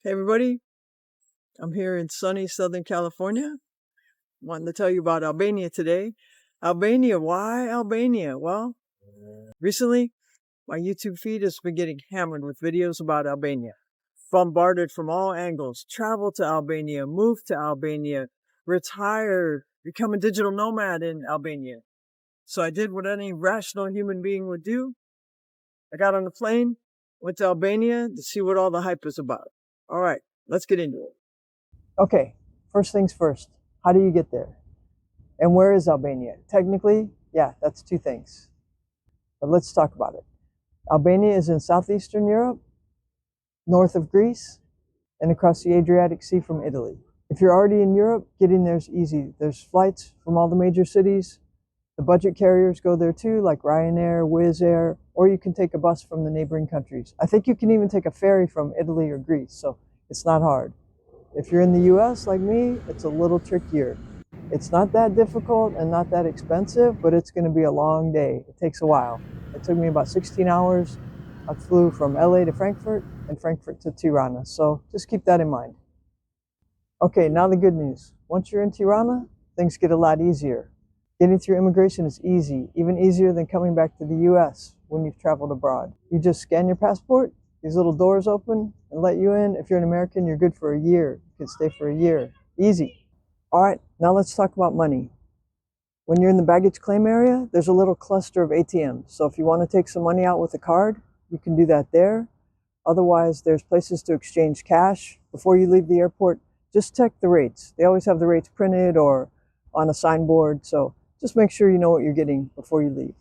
Hey everybody, I'm here in sunny Southern California. Wanting to tell you about Albania today. Albania, why Albania? Well, recently my YouTube feed has been getting hammered with videos about Albania. Bombarded from all angles. Travel to Albania, move to Albania, retire, become a digital nomad in Albania. So I did what any rational human being would do. I got on the plane, went to Albania to see what all the hype is about. All right, let's get into it. Okay, first things first. How do you get there? And where is Albania? Technically, yeah, that's two things. But let's talk about it. Albania is in southeastern Europe, north of Greece, and across the Adriatic Sea from Italy. If you're already in Europe, getting there is easy. There's flights from all the major cities. The budget carriers go there too, like Ryanair, Wizz Air, or you can take a bus from the neighboring countries. I think you can even take a ferry from Italy or Greece, so it's not hard. If you're in the US like me, it's a little trickier. It's not that difficult and not that expensive, but it's going to be a long day. It takes a while. It took me about 16 hours. I flew from LA to Frankfurt and Frankfurt to Tirana, so just keep that in mind. Okay, now the good news. Once you're in Tirana, things get a lot easier. Getting through immigration is easy, even easier than coming back to the US when you've traveled abroad. You just scan your passport, these little doors open and let you in. If you're an American, you're good for a year. You can stay for a year. Easy. All right, now let's talk about money. When you're in the baggage claim area, there's a little cluster of ATMs. So if you want to take some money out with a card, you can do that there. Otherwise, there's places to exchange cash. Before you leave the airport, just check the rates. They always have the rates printed or on a signboard. So just make sure you know what you're getting before you leave.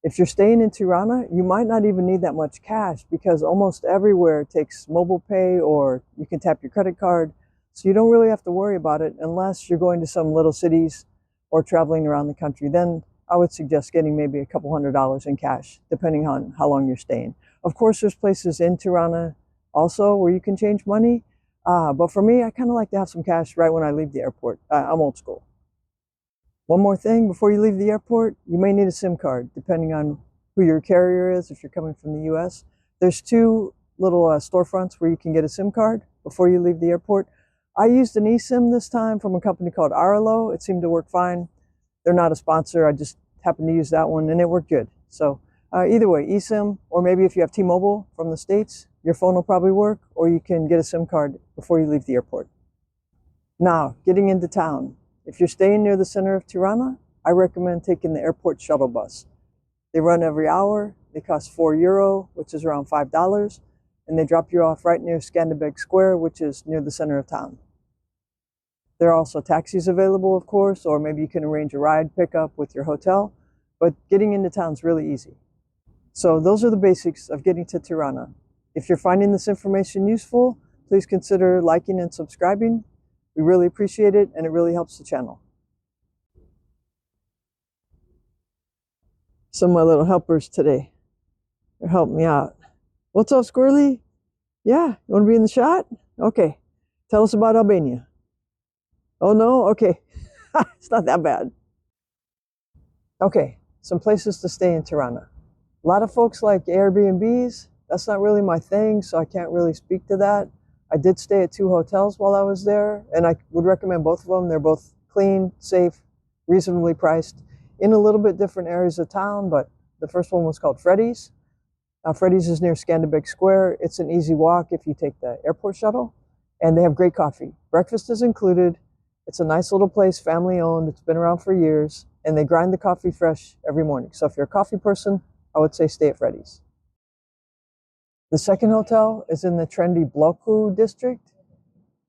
If you're staying in Tirana, you might not even need that much cash because almost everywhere takes mobile pay or you can tap your credit card. So you don't really have to worry about it unless you're going to some little cities or traveling around the country. Then I would suggest getting maybe a couple $100s in cash, depending on how long you're staying. Of course, there's places in Tirana also where you can change money. But for me, I kind of like to have some cash right when I leave the airport. I'm old school. One more thing, before you leave the airport, you may need a SIM card, depending on who your carrier is, if you're coming from the US. There's two little storefronts where you can get a SIM card before you leave the airport. I used an eSIM this time from a company called Arlo. It seemed to work fine. They're not a sponsor. I just happened to use that one, and it worked good. So either way, eSIM, or maybe if you have T-Mobile from the States, your phone will probably work, or you can get a SIM card before you leave the airport. Now, getting into town. If you're staying near the center of Tirana, I recommend taking the airport shuttle bus. They run every hour. They cost €4, which is around $5, and they drop you off right near Skanderbeg Square, which is near the center of town. There are also taxis available, of course, or maybe you can arrange a ride pickup with your hotel, but getting into town is really easy. So those are the basics of getting to Tirana. If you're finding this information useful, please consider liking and subscribing. We really appreciate it, and it really helps the channel. Some of my little helpers today, they're helping me out. What's up, Squirrely? Yeah, you want to be in the shot? Okay, tell us about Albania. Oh no? Okay, it's not that bad. Okay, some places to stay in Tirana. A lot of folks like Airbnbs. That's not really my thing, so I can't really speak to that. I did stay at 2 hotels while I was there, and I would recommend both of them. They're both clean, safe, reasonably priced, in a little bit different areas of town, but the first one was called Freddy's. Freddy's is near Skanderbeg Square. It's an easy walk if you take the airport shuttle, and they have great coffee. Breakfast is included. It's a nice little place, family owned. It's been around for years, and they grind the coffee fresh every morning. So if you're a coffee person, I would say stay at Freddy's. The second hotel is in the trendy Bloku district.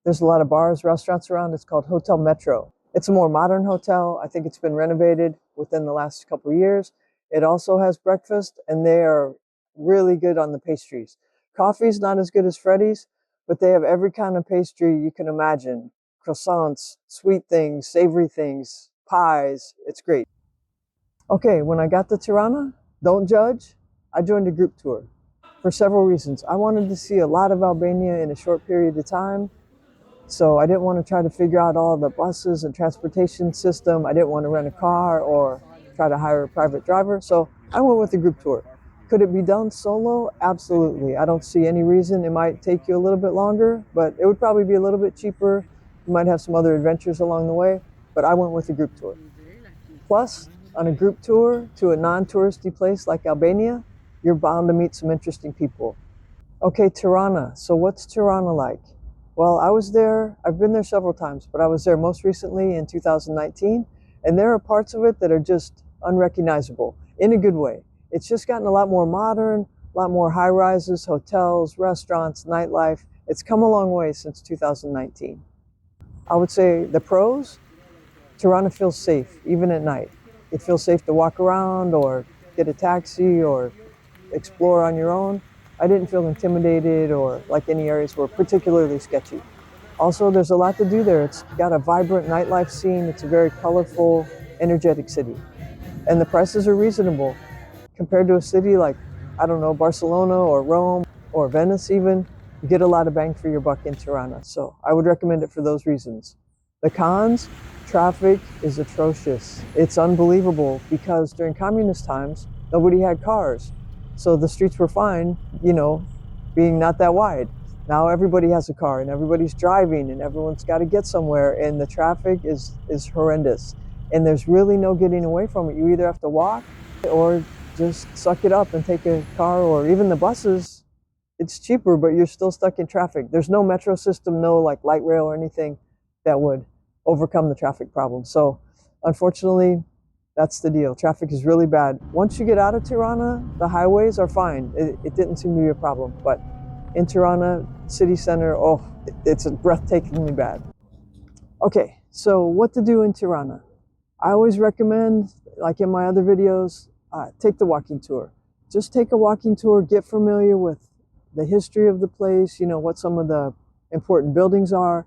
There's a lot of bars, restaurants around. It's called Hotel Metro. It's a more modern hotel. I think it's been renovated within the last couple of years. It also has breakfast, and they are really good on the pastries. Coffee's not as good as Freddy's, but they have every kind of pastry you can imagine. Croissants, sweet things, savory things, pies. It's great. Okay, when I got to Tirana, don't judge. I joined a group tour. For several reasons. I wanted to see a lot of Albania in a short period of time, so I didn't want to try to figure out all the buses and transportation system. I didn't want to rent a car or try to hire a private driver, so I went with a group tour. Could it be done solo? Absolutely. I don't see any reason. It might take you a little bit longer, but it would probably be a little bit cheaper. You might have some other adventures along the way, but I went with a group tour. Plus, on a group tour to a non-touristy place like Albania, you're bound to meet some interesting people. Okay, Tirana. So what's Tirana like? Well, I've been there several times, but I was there most recently in 2019, and there are parts of it that are just unrecognizable in a good way. It's just gotten a lot more modern, a lot more high rises, hotels, restaurants, nightlife. It's come a long way since 2019. I would say the pros, Tirana feels safe, even at night. It feels safe to walk around or get a taxi or explore on your own. I didn't feel intimidated or like any areas were particularly sketchy. Also, there's a lot to do there. It's got a vibrant nightlife scene. It's a very colorful, energetic city. And the prices are reasonable. Compared to a city like, I don't know, Barcelona or Rome or Venice even, you get a lot of bang for your buck in Tirana. So I would recommend it for those reasons. The cons, traffic is atrocious. It's unbelievable because during communist times, nobody had cars. So the streets were fine, being not that wide. Now everybody has a car and everybody's driving and everyone's got to get somewhere, and the traffic is horrendous. And there's really no getting away from it. You either have to walk or just suck it up and take a car, or even the buses. It's cheaper, but you're still stuck in traffic. There's no metro system, no like light rail or anything that would overcome the traffic problem. So unfortunately, that's the deal. Traffic is really bad. Once you get out of Tirana, the highways are fine. It didn't seem to be a problem. But in Tirana city center, it's breathtakingly bad. Okay, so what to do in Tirana? I always recommend, like in my other videos, take the walking tour. Just take a walking tour, get familiar with the history of the place, what some of the important buildings are.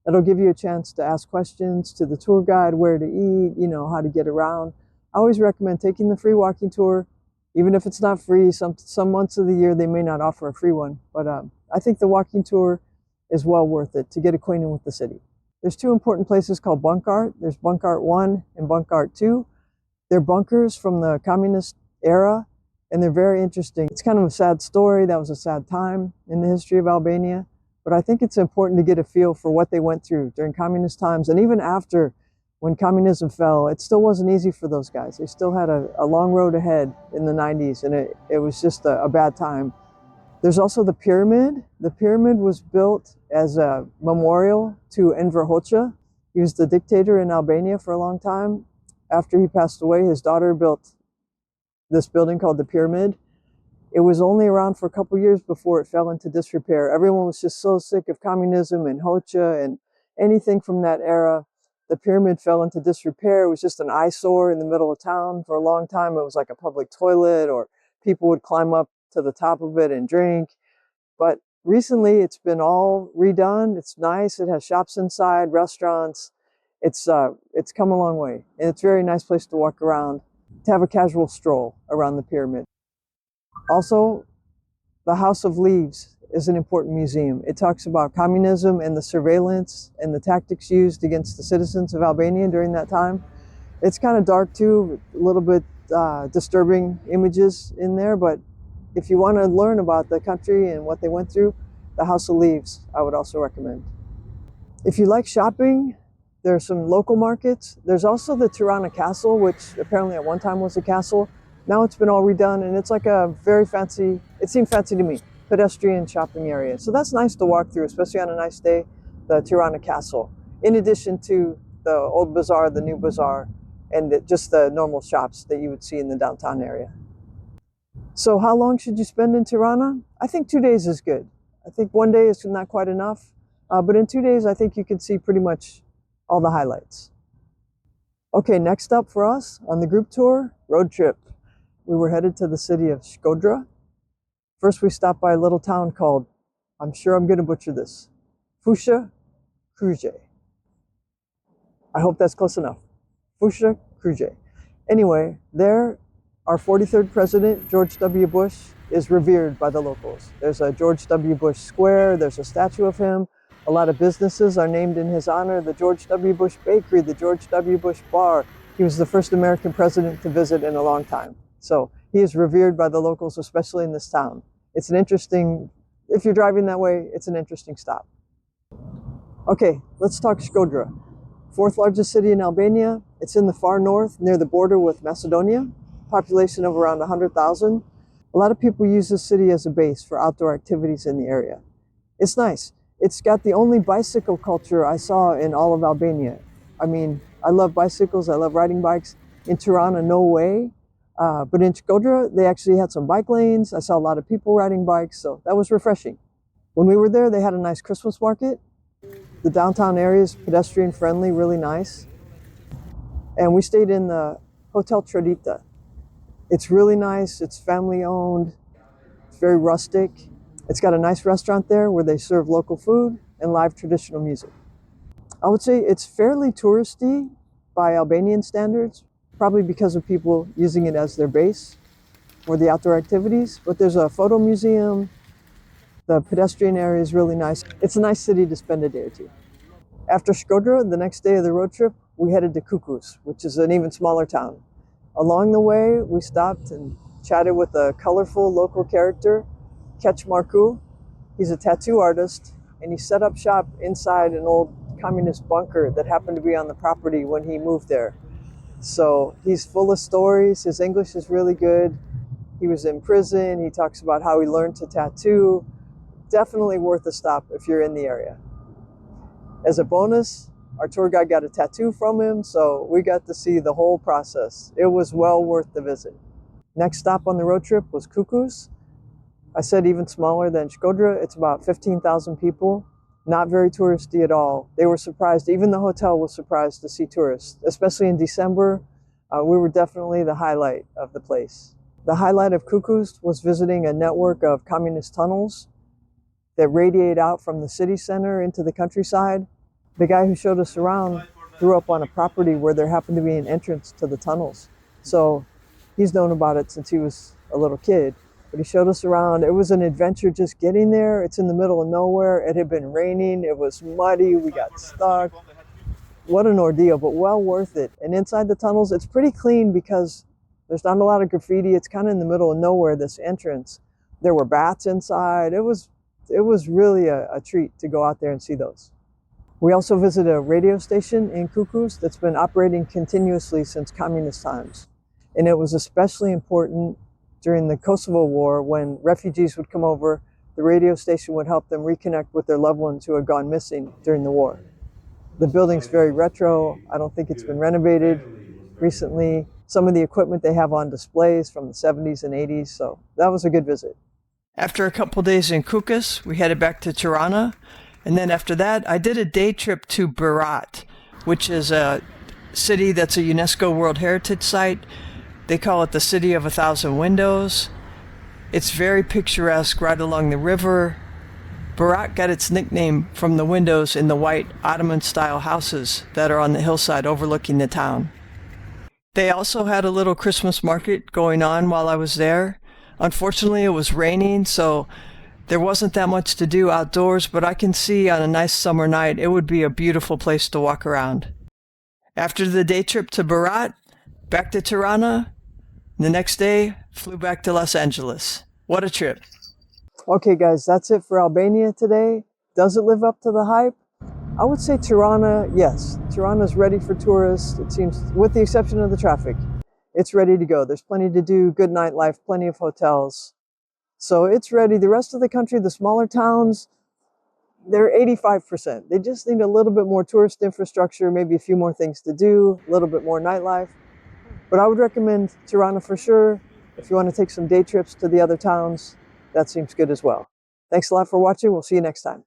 It'll give you a chance to ask questions to the tour guide, where to eat, how to get around. I always recommend taking the free walking tour, even if it's not free. Some months of the year they may not offer a free one, but I think the walking tour is well worth it to get acquainted with the city. There's two important places called Bunk Art. There's Bunk Art 1 and Bunk Art 2. They're bunkers from the communist era, and they're very interesting. It's kind of a sad story. That was a sad time in the history of Albania. But I think it's important to get a feel for what they went through during communist times. And even after, when communism fell, it still wasn't easy for those guys. They still had a long road ahead in the 90s, and it was just a bad time. There's also the pyramid. The pyramid was built as a memorial to Enver Hoxha. He was the dictator in Albania for a long time. After he passed away, his daughter built this building called the pyramid. It was only around for a couple years before it fell into disrepair. Everyone was just so sick of communism and Hoxha and anything from that era. The pyramid fell into disrepair. It was just an eyesore in the middle of town for a long time. It was like a public toilet, or people would climb up to the top of it and drink. But recently it's been all redone. It's nice. It has shops inside, restaurants. It's come a long way. And it's a very nice place to walk around, to have a casual stroll around the pyramid. Also, the House of Leaves is an important museum. It talks about communism and the surveillance and the tactics used against the citizens of Albania during that time. It's kind of dark too, a little bit disturbing images in there, but if you want to learn about the country and what they went through, the House of Leaves I would also recommend. If you like shopping, there are some local markets. There's also the Tirana Castle, which apparently at one time was a castle. Now it's been all redone, and it's like a very fancy, it seemed fancy to me, pedestrian shopping area. So that's nice to walk through, especially on a nice day, the Tirana Castle. In addition to the old bazaar, the new bazaar, and just the normal shops that you would see in the downtown area. So how long should you spend in Tirana? I think 2 days is good. I think 1 day is not quite enough, but in 2 days I think you can see pretty much all the highlights. Okay, next up for us on the group tour, road trip. We were headed to the city of Shkodra. First, we stopped by a little town called, I'm sure I'm going to butcher this, Fusha Kruje. I hope that's close enough. Fusha Kruje. Anyway, there, our 43rd president, George W. Bush, is revered by the locals. There's a George W. Bush Square. There's a statue of him. A lot of businesses are named in his honor. The George W. Bush Bakery, the George W. Bush Bar. He was the first American president to visit in a long time. So He is revered by the locals, especially in this town. It's an interesting, if you're driving that way, it's an interesting stop. Okay, let's talk Shkodra. Fourth largest city in Albania. It's in the far north, near the border with Macedonia. Population of around 100,000. A lot of people use this city as a base for outdoor activities in the area. It's nice. It's got the only bicycle culture I saw in all of Albania. I mean, I love bicycles, I love riding bikes. In Tirana, no way. But in Shkodra, they actually had some bike lanes. I saw a lot of people riding bikes, so that was refreshing. When we were there, they had a nice Christmas market. The downtown area is pedestrian friendly, really nice. And we stayed in the Hotel Traditsa. It's really nice, it's family owned, it's very rustic. It's got a nice restaurant there where they serve local food and live traditional music. I would say it's fairly touristy by Albanian standards, probably because of people using it as their base for the outdoor activities. But there's a photo museum. The pedestrian area is really nice. It's a nice city to spend a day or two. After Shkodra, the next day of the road trip, we headed to Kukes, which is an even smaller town. Along the way, we stopped and chatted with a colorful local character, Keq Marku. He's a tattoo artist, and he set up shop inside an old communist bunker that happened to be on the property when he moved there. So he's full of stories. His English is really good. He was in prison. He talks about how he learned to tattoo. Definitely worth a stop if you're in the area. As a bonus, our tour guide got a tattoo from him, so we got to see the whole process. It was well worth the visit. Next stop on the road trip was Kukes. I said even smaller than Shkodra. It's about 15,000 people. Not very touristy at all. They were surprised. Even the hotel was surprised to see tourists, especially in December. We were definitely the highlight of the place. The highlight of Kukes was visiting a network of communist tunnels that radiate out from the city center into the countryside. The guy who showed us around grew up on a property where there happened to be an entrance to the tunnels. So he's known about it since he was a little kid. But he showed us around. It was an adventure just getting there. It's in the middle of nowhere. It had been raining. It was muddy. We got stuck. What an ordeal, but well worth it. And inside the tunnels, it's pretty clean because there's not a lot of graffiti. It's kind of in the middle of nowhere, this entrance. There were bats inside. It was really a treat to go out there and see those. We also visited a radio station in Kukes that's been operating continuously since communist times. And it was especially important during the Kosovo War when refugees would come over. The radio station would help them reconnect with their loved ones who had gone missing during the war. The building's very retro. I don't think it's been renovated recently. Some of the equipment they have on displays from the 70s and 80s, so that was a good visit. After a couple days in Kukes, we headed back to Tirana, and then after that, I did a day trip to Berat, which is a city that's a UNESCO World Heritage Site. They call it the City of 1,000 Windows. It's very picturesque right along the river. Berat got its nickname from the windows in the white Ottoman-style houses that are on the hillside overlooking the town. They also had a little Christmas market going on while I was there. Unfortunately, it was raining, so there wasn't that much to do outdoors, but I can see on a nice summer night, it would be a beautiful place to walk around. After the day trip to Berat, back to Tirana. The next day, flew back to Los Angeles. What a trip. Okay, guys, that's it for Albania today. Does it live up to the hype? I would say Tirana, yes. Tirana's ready for tourists, it seems, with the exception of the traffic. It's ready to go. There's plenty to do, good nightlife, plenty of hotels. So it's ready. The rest of the country, the smaller towns, they're 85%. They just need a little bit more tourist infrastructure, maybe a few more things to do, a little bit more nightlife. But I would recommend Tirana for sure. If you want to take some day trips to the other towns, that seems good as well. Thanks a lot for watching. We'll see you next time.